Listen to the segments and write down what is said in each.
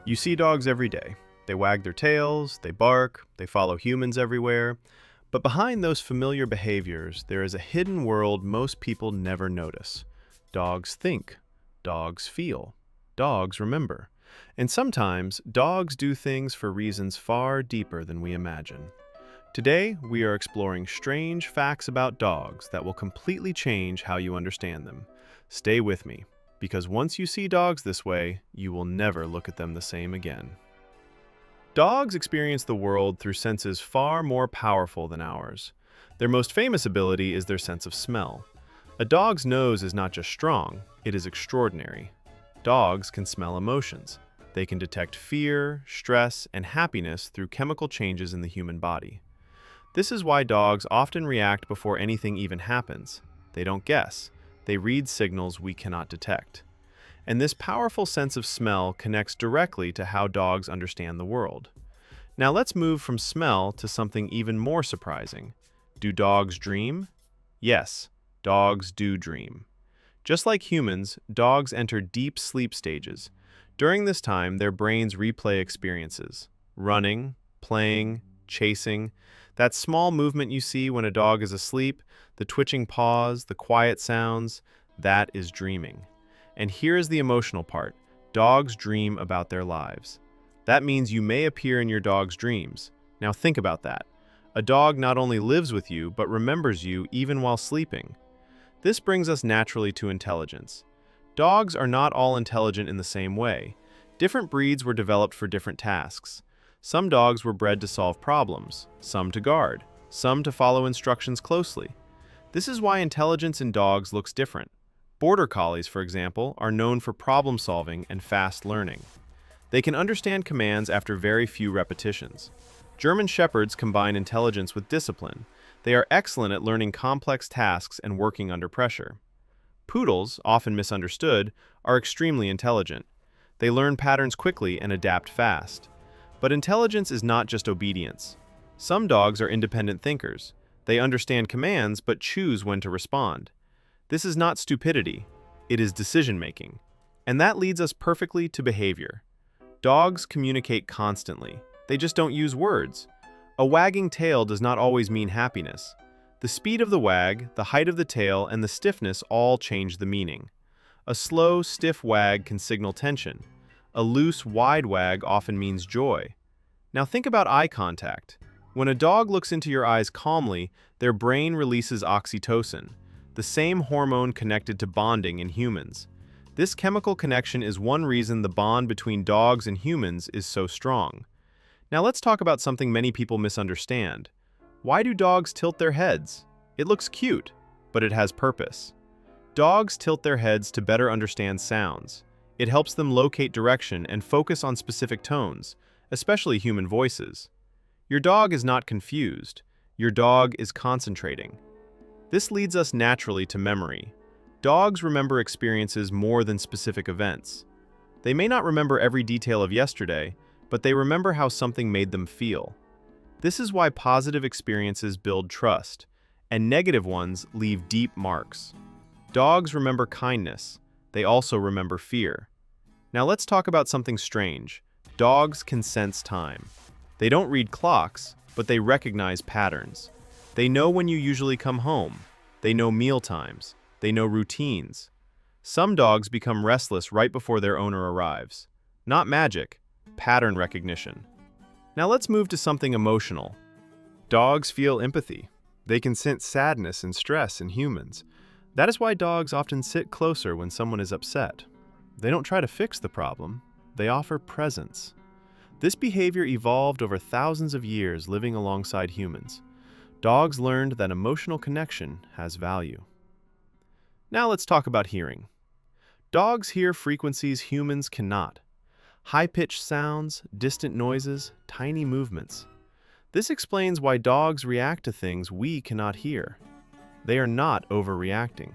You see dogs every day. They wag their tails, they bark, they follow humans everywhere. But behind those familiar behaviors, there is a hidden world most people never notice. Dogs think. Dogs feel. Dogs remember. And sometimes, dogs do things for reasons far deeper than we imagine. Today, we are exploring strange facts about dogs that will completely change how you understand them. Stay with me, because once you see dogs this way, you will never look at them the same again. Dogs experience the world through senses far more powerful than ours. Their most famous ability is their sense of smell. A dog's nose is not just strong, it is extraordinary. Dogs can smell emotions. They can detect fear, stress, and happiness through chemical changes in the human body. This is why dogs often react before anything even happens. They don't guess. They read signals we cannot detect. And this powerful sense of smell connects directly to how dogs understand the world. Now let's move from smell to something even more surprising. Do dogs dream? Yes, dogs do dream. Just like humans, dogs enter deep sleep stages. During this time, their brains replay experiences. Running, playing, chasing. That small movement you see when a dog is asleep, the twitching paws, the quiet sounds, that is dreaming. And here's the emotional part. Dogs dream about their lives. That means you may appear in your dog's dreams. Now think about that. A dog not only lives with you, but remembers you even while sleeping. This brings us naturally to intelligence. Dogs are not all intelligent in the same way. Different breeds were developed for different tasks. Some dogs were bred to solve problems, some to guard, some to follow instructions closely. This is why intelligence in dogs looks different. Border Collies, for example, are known for problem solving and fast learning. They can understand commands after very few repetitions. German Shepherds combine intelligence with discipline. They are excellent at learning complex tasks and working under pressure. Poodles, often misunderstood, are extremely intelligent. They learn patterns quickly and adapt fast. But intelligence is not just obedience. Some dogs are independent thinkers. They understand commands but choose when to respond. This is not stupidity, it is decision-making. And that leads us perfectly to behavior. Dogs communicate constantly. They just don't use words. A wagging tail does not always mean happiness. The speed of the wag, the height of the tail, and the stiffness all change the meaning. A slow, stiff wag can signal tension. A loose, wide wag often means joy. Now think about eye contact. When a dog looks into your eyes calmly, their brain releases oxytocin, the same hormone connected to bonding in humans. This chemical connection is one reason the bond between dogs and humans is so strong. Now let's talk about something many people misunderstand. Why do dogs tilt their heads? It looks cute, but it has purpose. Dogs tilt their heads to better understand sounds. It helps them locate direction and focus on specific tones, especially human voices. Your dog is not confused. Your dog is concentrating. This leads us naturally to memory. Dogs remember experiences more than specific events. They may not remember every detail of yesterday, but they remember how something made them feel. This is why positive experiences build trust, and negative ones leave deep marks. Dogs remember kindness. They also remember fear. Now let's talk about something strange. Dogs can sense time. They don't read clocks, but they recognize patterns. They know when you usually come home. They know meal times. They know routines. Some dogs become restless right before their owner arrives. Not magic, pattern recognition. Now let's move to something emotional. Dogs feel empathy. They can sense sadness and stress in humans. That is why dogs often sit closer when someone is upset. They don't try to fix the problem. They offer presence. This behavior evolved over thousands of years living alongside humans. Dogs learned that emotional connection has value. Now let's talk about hearing. Dogs hear frequencies humans cannot. High-pitched sounds, distant noises, tiny movements. This explains why dogs react to things we cannot hear. They are not overreacting.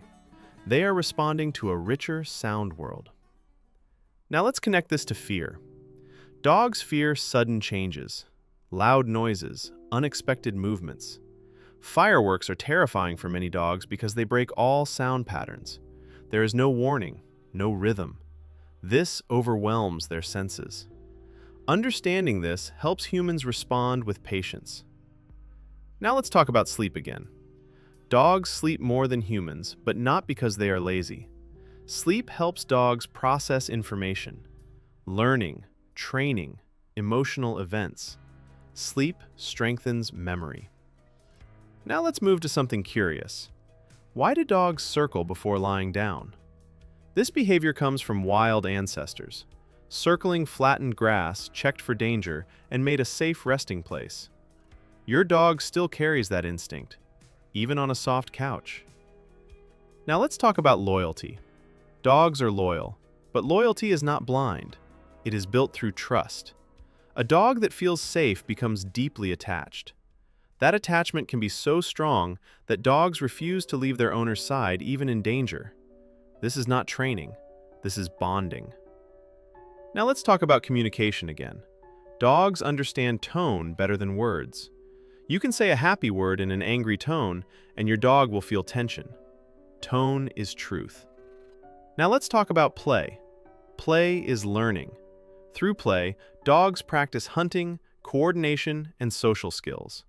They are responding to a richer sound world. Now let's connect this to fear. Dogs fear sudden changes, loud noises, unexpected movements. Fireworks are terrifying for many dogs because they break all sound patterns. There is no warning, no rhythm. This overwhelms their senses. Understanding this helps humans respond with patience. Now let's talk about sleep again. Dogs sleep more than humans, but not because they are lazy. Sleep helps dogs process information, learning, training, emotional events. Sleep strengthens memory. Now let's move to something curious. Why do dogs circle before lying down? This behavior comes from wild ancestors. Circling flattened grass checked for danger and made a safe resting place. Your dog still carries that instinct, even on a soft couch. Now let's talk about loyalty. Dogs are loyal, but loyalty is not blind. It is built through trust. A dog that feels safe becomes deeply attached. That attachment can be so strong that dogs refuse to leave their owner's side even in danger. This is not training. This is bonding. Now let's talk about communication again. Dogs understand tone better than words. You can say a happy word in an angry tone, and your dog will feel tension. Tone is truth. Now let's talk about play. Play is learning. Through play, dogs practice hunting, coordination, and social skills.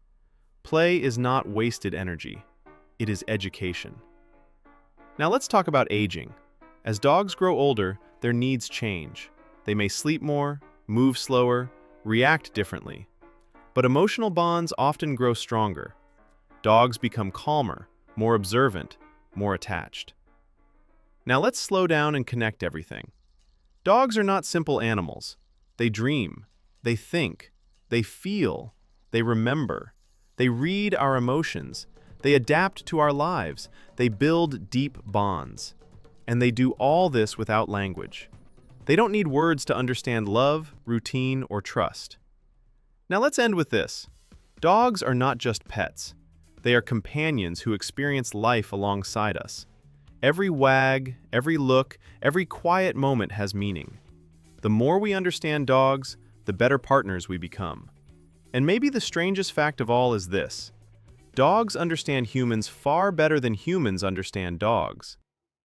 Play is not wasted energy. It is education. Now let's talk about aging. As dogs grow older, their needs change. They may sleep more, move slower, react differently. But emotional bonds often grow stronger. Dogs become calmer, more observant, more attached. Now let's slow down and connect everything. Dogs are not simple animals. They dream, they think, they feel, they remember. They read our emotions. They adapt to our lives. They build deep bonds. And they do all this without language. They don't need words to understand love, routine, or trust. Now let's end with this. Dogs are not just pets. They are companions who experience life alongside us. Every wag, every look, every quiet moment has meaning. The more we understand dogs, the better partners we become. And maybe the strangest fact of all is this. Dogs understand humans far better than humans understand dogs.